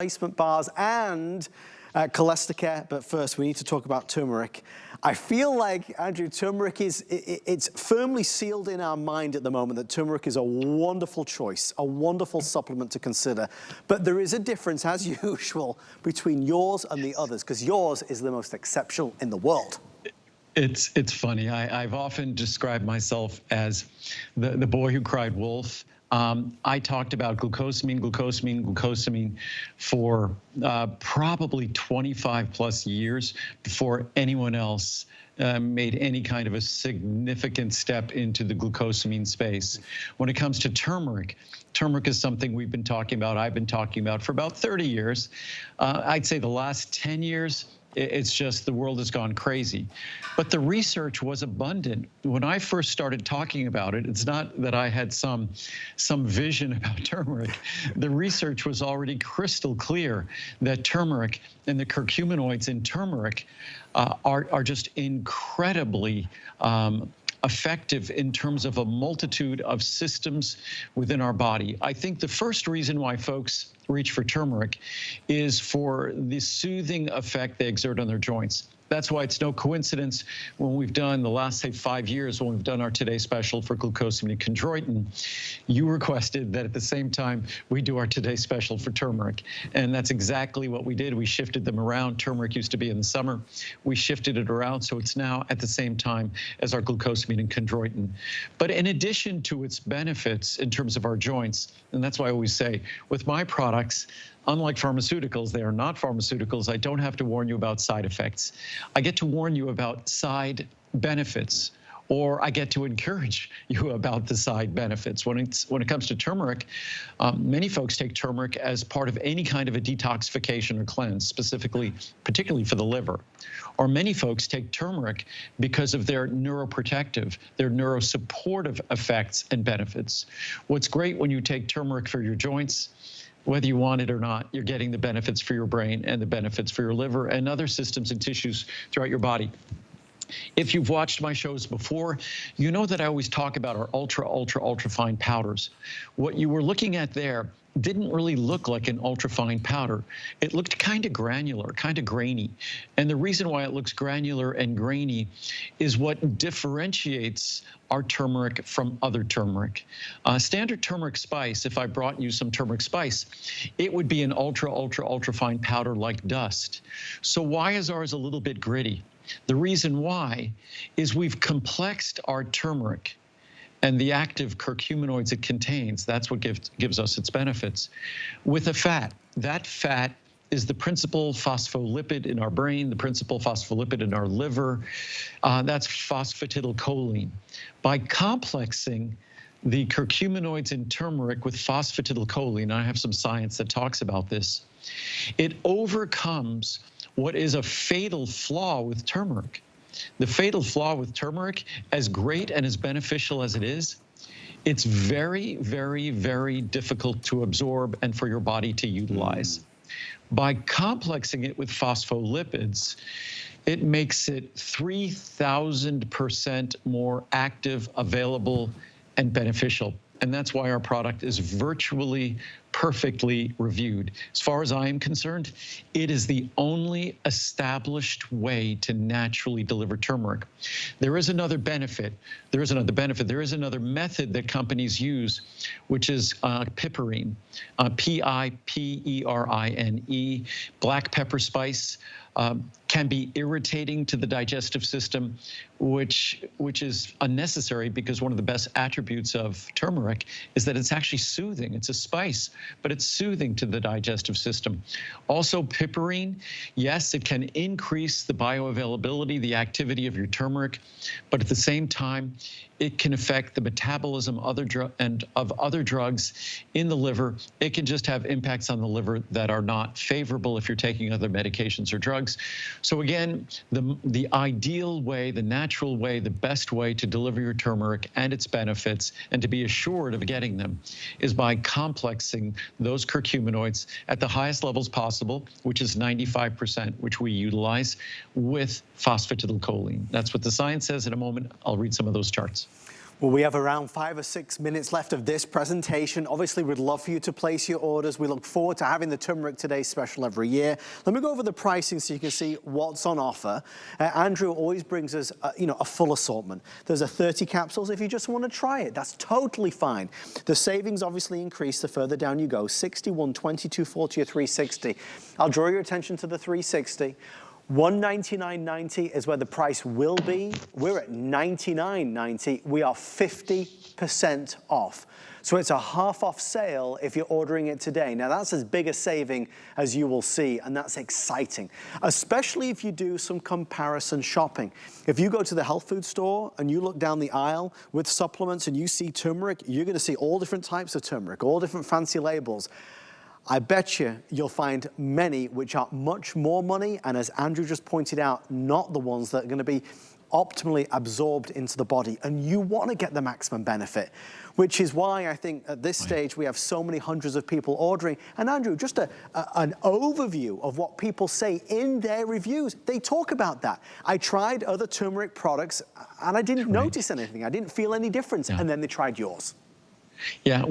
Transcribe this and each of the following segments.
replacement bars and cholesterol. But first, we need to talk about turmeric. I feel like, Andrew, turmeric it's firmly sealed in our mind at the moment that turmeric is a wonderful choice, a wonderful supplement to consider. But there is a difference, as usual, between yours and the others, because yours is the most exceptional in the world. It's funny. I've often described myself as the boy who cried wolf. I talked about glucosamine for probably 25 plus years before anyone else made any kind of a significant step into the glucosamine space. When it comes to turmeric, turmeric is something we've been talking about, I've been talking about for about 30 years. I'd say the last 10 years, it's just the world has gone crazy. But the research was abundant. When I first started talking about it, it's not that I had some vision about turmeric. The research was already crystal clear that turmeric and the curcuminoids in turmeric are just incredibly effective in terms of a multitude of systems within our body. I think the first reason why folks reach for turmeric is for the soothing effect they exert on their joints. That's why it's no coincidence when we've done the last, say, 5 years, when we've done our Today Special for glucosamine and chondroitin, you requested that at the same time we do our Today Special for turmeric. And that's exactly what we did. We shifted them around. Turmeric used to be in the summer. We shifted it around, so it's now at the same time as our glucosamine and chondroitin. But in addition to its benefits in terms of our joints, and that's why I always say, with my products, unlike pharmaceuticals, they are not pharmaceuticals. I don't have to warn you about side effects. I get to warn you about side benefits, or I get to encourage you about the side benefits. When it comes to turmeric, many folks take turmeric as part of any kind of a detoxification or cleanse, particularly for the liver. Or many folks take turmeric because of their neuroprotective, their neurosupportive effects and benefits. What's great when you take turmeric for your joints, whether you want it or not, you're getting the benefits for your brain and the benefits for your liver and other systems and tissues throughout your body. If you've watched my shows before, you know that I always talk about our ultra fine powders. What you were looking at there didn't really look like an ultra-fine powder. It looked kind of granular, kind of grainy. And the reason why it looks granular and grainy is what differentiates our turmeric from other turmeric. Standard turmeric spice, if I brought you some turmeric spice, it would be an ultra fine powder like dust. So why is ours a little bit gritty? The reason why is we've complexed our turmeric and the active curcuminoids it contains. That's what gives us its benefits. With a fat, that fat is the principal phospholipid in our brain, the principal phospholipid in our liver. That's phosphatidylcholine. By complexing the curcuminoids in turmeric with phosphatidylcholine, and I have some science that talks about this, it overcomes what is a fatal flaw with turmeric. The fatal flaw with turmeric, as great and as beneficial as it is, it's very, very, very difficult to absorb and for your body to utilize. By complexing it with phospholipids, it makes it 3,000% more active, available, and beneficial. And that's why our product is virtually perfectly reviewed. As far as I am concerned, it is the only established way to naturally deliver turmeric. There is another benefit. There is another method that companies use, which is piperine, P-I-P-E-R-I-N-E. Black pepper spice can be irritating to the digestive system, which is unnecessary, because one of the best attributes of turmeric is that it's actually soothing. It's a spice, but it's soothing to the digestive system. Also, piperine, yes, it can increase the bioavailability, the activity of your turmeric, but at the same time, it can affect the metabolism of other drugs in the liver. It can just have impacts on the liver that are not favorable if you're taking other medications or drugs. So again, the ideal way, the natural way, the best way to deliver your turmeric and its benefits and to be assured of getting them is by complexing those curcuminoids at the highest levels possible, which is 95%, which we utilize, with phosphatidylcholine. That's what the science says. In a moment, I'll read some of those charts. Well, we have around 5 or 6 minutes left of this presentation. Obviously, we'd love for you to place your orders. We look forward to having the Turmeric Today special every year. Let me go over the pricing so you can see what's on offer. Andrew always brings us, a full assortment. There's a 30 capsules if you just want to try it. That's totally fine. The savings obviously increase the further down you go. 61, 22, 40, or 360. I'll draw your attention to the 360. $199.90 is where the price will be. We're at $99.90. We are 50% off. So it's a half off sale if you're ordering it today. Now that's as big a saving as you will see, and that's exciting, especially if you do some comparison shopping. If you go to the health food store and you look down the aisle with supplements and you see turmeric, you're gonna see all different types of turmeric, all different fancy labels. I bet you'll find many which are much more money, and as Andrew just pointed out, not the ones that are gonna be optimally absorbed into the body, and you wanna get the maximum benefit, which is why I think at this stage we have so many hundreds of people ordering. And Andrew, just an overview of what people say in their reviews. They talk about that. I tried other turmeric products and I didn't notice anything. I didn't feel any difference, and then they tried yours. Yeah,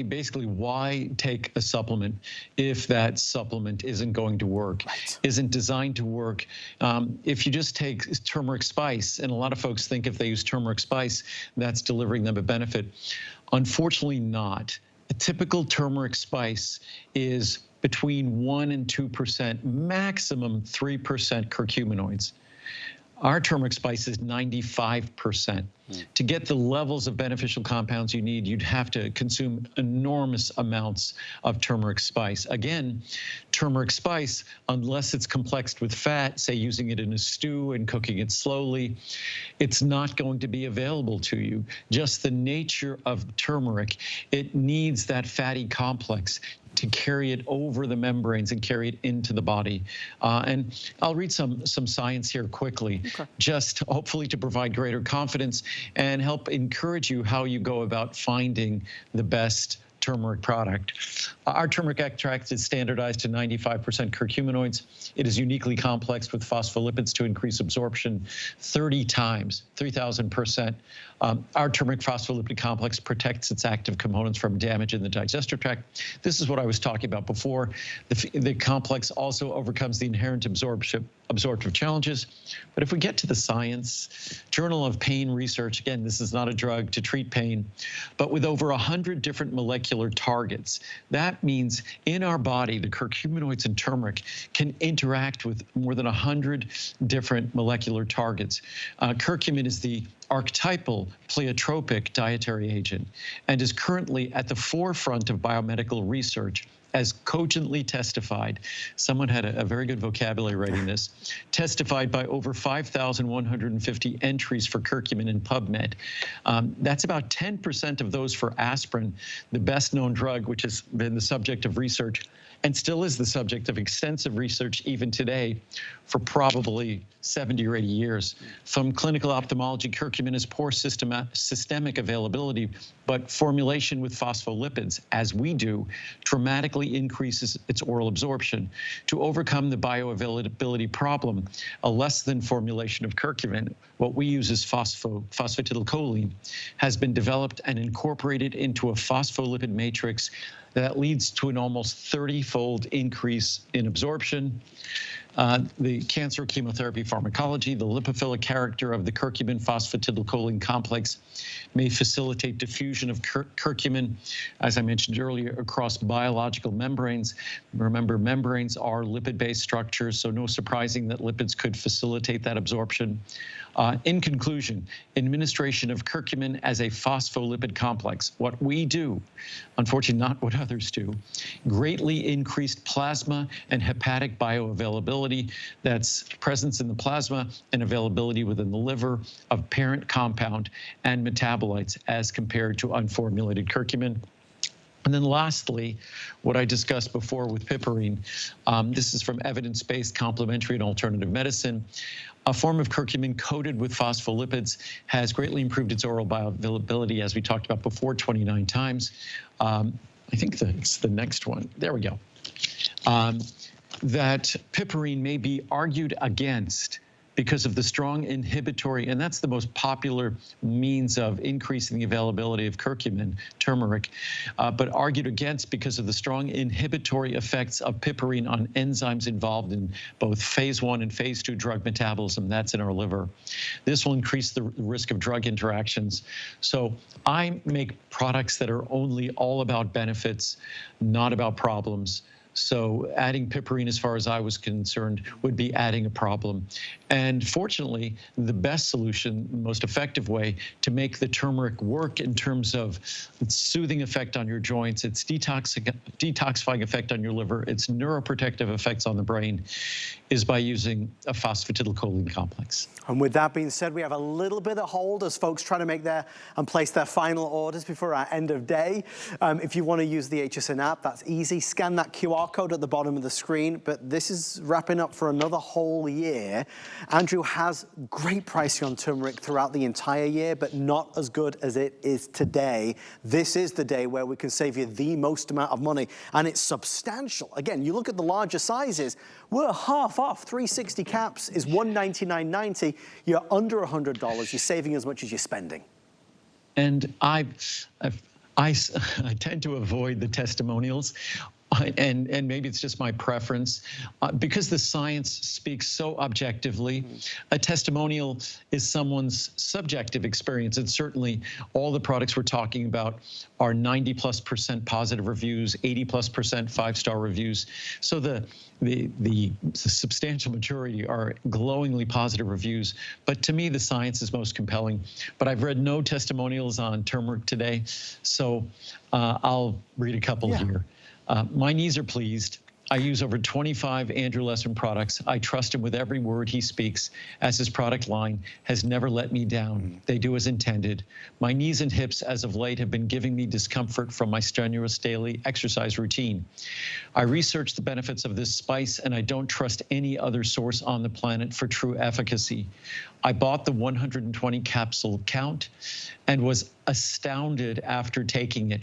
basically why take a supplement if that supplement isn't going to work, isn't designed to work? If you just take turmeric spice, and a lot of folks think if they use turmeric spice, that's delivering them a benefit. Unfortunately not. A typical turmeric spice is between 1% and 2%, maximum 3% curcuminoids. Our turmeric spice is 95%. To get the levels of beneficial compounds you need, you'd have to consume enormous amounts of turmeric spice. Again, turmeric spice, unless it's complexed with fat, say using it in a stew and cooking it slowly, it's not going to be available to you. Just the nature of turmeric, it needs that fatty complex to carry it over the membranes and carry it into the body. And I'll read some science here quickly, just hopefully to provide greater confidence and help encourage you how you go about finding the best turmeric product. Our turmeric extract is standardized to 95% curcuminoids. It is uniquely complex with phospholipids to increase absorption 30 times, 3,000%. Our turmeric phospholipid complex protects its active components from damage in the digestive tract. This is what I was talking about before. The complex also overcomes the inherent absorptive challenges. But if we get to the science, Journal of Pain Research, again, this is not a drug to treat pain, but with over 100 different molecular targets. That means in our body, the curcuminoids in turmeric can interact with more than 100 different molecular targets. Curcumin is the archetypal pleiotropic dietary agent and is currently at the forefront of biomedical research, as cogently testified. Someone had a very good vocabulary writing this. Testified by over 5,150 entries for curcumin in PubMed. That's about 10% of those for aspirin, the best known drug, which has been the subject of research and still is the subject of extensive research even today for probably 70 or 80 years. From clinical ophthalmology, curcumin has poor systemic availability, but formulation with phospholipids, as we do, dramatically increases its oral absorption. To overcome the bioavailability problem, a less than formulation of curcumin, what we use is phosphatidylcholine, has been developed and incorporated into a phospholipid matrix that leads to an almost 30-fold increase in absorption. The cancer chemotherapy pharmacology, the lipophilic character of the curcumin phosphatidylcholine complex may facilitate diffusion of curcumin, as I mentioned earlier, across biological membranes. Remember, membranes are lipid-based structures, so no surprising that lipids could facilitate that absorption. In conclusion, administration of curcumin as a phospholipid complex, what we do, unfortunately not what others do, greatly increased plasma and hepatic bioavailability. That's presence in the plasma and availability within the liver of parent compound and metabolites as compared to unformulated curcumin. And then lastly, what I discussed before with piperine, this is from evidence-based complementary and alternative medicine. A form of curcumin coated with phospholipids has greatly improved its oral bioavailability, as we talked about before, 29 times. I think it's the next one. There we go. That piperine may be argued against because of the strong inhibitory, and that's the most popular means of increasing the availability of curcumin, turmeric, but argued against because of the strong inhibitory effects of piperine on enzymes involved in both phase 1 and phase 2 drug metabolism. That's in our liver. This will increase the risk of drug interactions. So I make products that are only all about benefits, not about problems. So adding piperine, as far as I was concerned, would be adding a problem. And fortunately, the best solution, the most effective way to make the turmeric work in terms of its soothing effect on your joints, its detoxifying effect on your liver, its neuroprotective effects on the brain, is by using a phosphatidylcholine complex. And with that being said, we have a little bit of hold as folks try to make and place their final orders before our end of day. If you want to use the HSN app, that's easy. Scan that QR code at the bottom of the screen. But this is wrapping up for another whole year. Andrew has great pricing on turmeric throughout the entire year, but not as good as it is today. This is the day where we can save you the most amount of money, and it's substantial. Again, you look at the larger sizes, we're half off. 360 caps is $199.90. You're under $100. You're saving as much as you're spending. And I tend to avoid the testimonials. And maybe it's just my preference, because the science speaks so objectively. A testimonial is someone's subjective experience, and certainly all the products we're talking about are 90+% positive reviews, 80+% 5-star reviews. So the substantial majority are glowingly positive reviews. But to me, the science is most compelling. But I've read no testimonials on turmeric today, so I'll read a couple here. My knees are pleased. I use over 25 Andrew Lessman products. I trust him with every word he speaks, as his product line has never let me down. They do as intended. My knees and hips as of late have been giving me discomfort from my strenuous daily exercise routine. I researched the benefits of this spice, and I don't trust any other source on the planet for true efficacy. I bought the 120 capsule count and was astounded after taking it.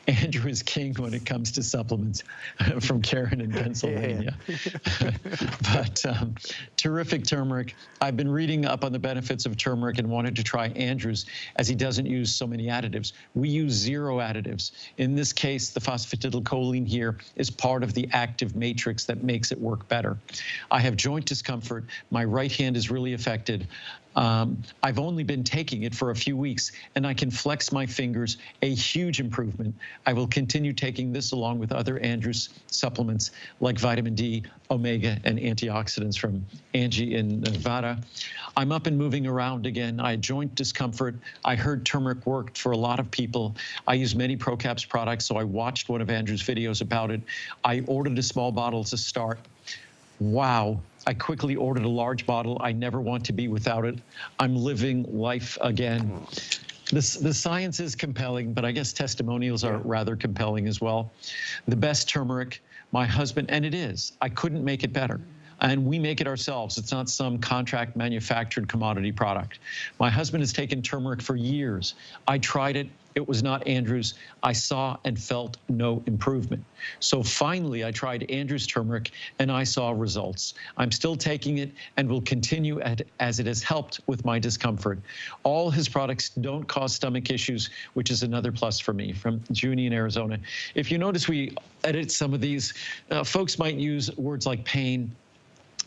Andrew is king when it comes to supplements, from Karen in Pennsylvania. But terrific turmeric. I've been reading up on the benefits of turmeric and wanted to try Andrew's, as he doesn't use so many additives. We use 0 additives. In this case, the phosphatidylcholine here is part of the active matrix that makes it work better. I have joint discomfort. My right hand is really affected. I've only been taking it for a few weeks, and I can flex my fingers, a huge improvement. I will continue taking this along with other Andrew's supplements like vitamin D, omega, and antioxidants from Angie in Nevada. I'm up and moving around again. I had joint discomfort. I heard turmeric worked for a lot of people. I use many ProCaps products, so I watched one of Andrew's videos about it. I ordered a small bottle to start. Wow. I quickly ordered a large bottle. I never want to be without it. I'm living life again. The science is compelling, but I guess testimonials are rather compelling as well. The best turmeric, my husband, and it is. I couldn't make it better. And we make it ourselves. It's not some contract manufactured commodity product. My husband has taken turmeric for years. I tried it. It was not Andrew's. I saw and felt no improvement. So finally, I tried Andrew's turmeric, and I saw results. I'm still taking it and will continue as it has helped with my discomfort. All his products don't cause stomach issues, which is another plus for me. From Junie in Arizona. If you notice, we edit some of these. Folks might use words like pain.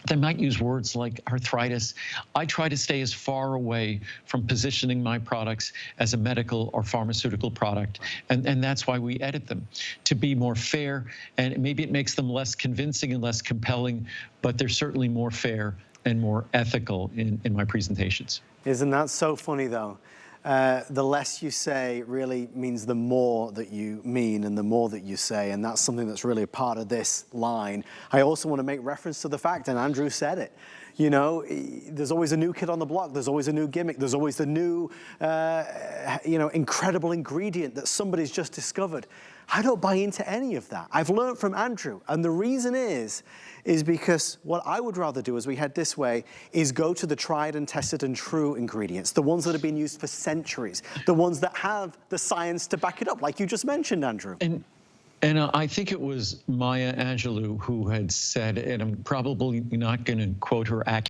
They might use words like arthritis. I try to stay as far away from positioning my products as a medical or pharmaceutical product. And that's why we edit them, to be more fair. And maybe it makes them less convincing and less compelling, but they're certainly more fair and more ethical in my presentations. Isn't that so funny, though? The less you say really means the more that you mean and the more that you say, and that's something that's really a part of this line. I also want to make reference to the fact, and Andrew said it, you know, there's always a new kid on the block, there's always a new gimmick, there's always the new, you know, incredible ingredient that somebody's just discovered. I don't buy into any of that. I've learned from Andrew, and the reason is because what I would rather do as we head this way is go to the tried and tested and true ingredients, the ones that have been used for centuries, the ones that have the science to back it up, like you just mentioned, Andrew. And I think it was Maya Angelou who had said, and I'm probably not going to quote her accurately,